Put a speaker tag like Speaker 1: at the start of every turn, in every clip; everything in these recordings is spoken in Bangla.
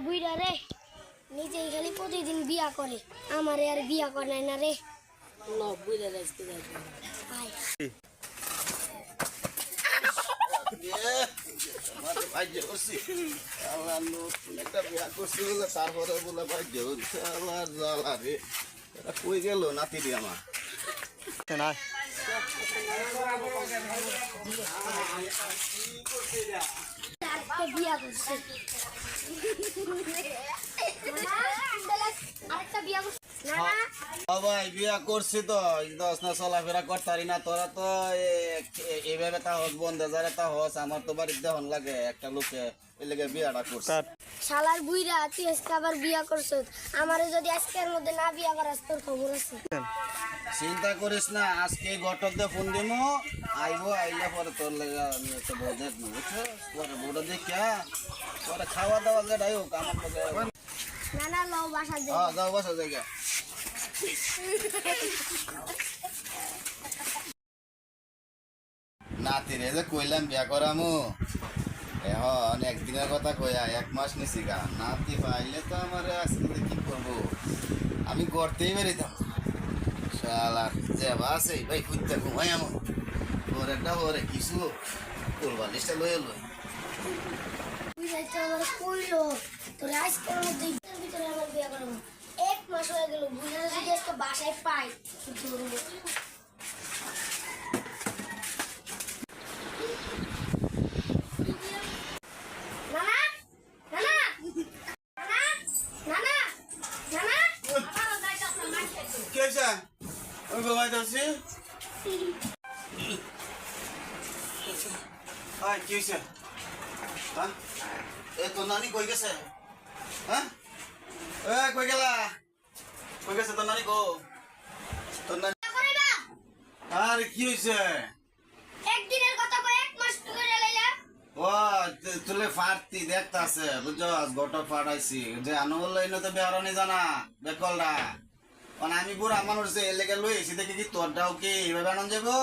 Speaker 1: বুইড়া রে নিজেই খালি প্রতিদিন বিয়া করে আমারে আর বিয়া করে না রে
Speaker 2: বুইড়া রাইতে যাবে
Speaker 1: আয়
Speaker 3: তারপরে বলে ভাগ্য আমার জ্বালা রে এটা কই গেল নাতি রে আমার
Speaker 1: বিয়া করছে আরেকটা বিয়া করছে না
Speaker 3: ভাই বিয়া করছি তো দশ না চলাফেরা করতারি না তোরা তো এইভাবে তা হস বন্ধে যারে তা হস আমার তো বাড়িতে হন লাগে একটা লোকে এই লেগে বিয়াটা করছে
Speaker 1: শালার বুইরা তুই আজকে আবার বিয়া করছ আমারে যদি আজকের মধ্যে না বিয়া করাস তোর খবর আছে
Speaker 3: চিন্তা করিস না আজকে ঘটক দিয়ে ফোন দিমু আইবো আইলে পরে তোর লেগে আমি একটা বউ দেখবো বুঝছো পরে বউটা দেখিয়া পরে খাওয়া দাওয়া যেটাই হোক আমার লোকে
Speaker 1: না না লও বাসা দে
Speaker 3: হ্যাঁ যাও বসো জায়গা নাতি রে যে কইলাম বিয়া করামু এখন একদিনের কথা কইয়া 1 মাস নিছি গা নাতি পাইলে তো আমার আজকে কি করবো আমি করতেই বেরিতাম শালার যে আছে ভাই খুঁজতে ঘুমাই আমার ওর একটা ওরে কিছু করবা লিস্টটা লয়ে লই
Speaker 1: বুইরা তো আমার কইলো তোর আজকের মধ্যে ভিতরে আমার বিয়া করাবো 1 মাস হয়ে গেল বুইরা যদি আজকে বাসায় পাই ধরবো
Speaker 3: ওই ঘুমাই যাচ্ছি কি হয়েছে হ্যাঁ এ তোর নানি কই গেছে হ্যাঁ এ কই গেলা কই গেছে তোর নানি গো তোর নানি আরে কি হয়েছে
Speaker 1: একদিনের কথা কই 1 মাস ধরে লাইলা
Speaker 3: ও তুলে ফাটতি দেখতাছে বুঝছস গটো ফাটাইছি যে আনো বললো ইনো তো বেহারনি জানা বেকলরা মানে আমি বুড়া মানুষ যে এলাকা লই এসে দেখি কি তোরটাও কি এইভাবে আনন্দ যাবো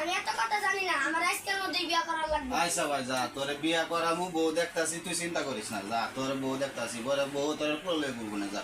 Speaker 1: আমি এত কথা জানি না আমার আজকের মধ্যেই বিয়া করা লাগবে
Speaker 3: আইসা ভাই যা তোরে বিয়া করামু বউ দেখতাছি তুই চিন্তা করিস না যা তোর বউ দেখতাছি বড় বউ তোর প্রলয় করবো না যা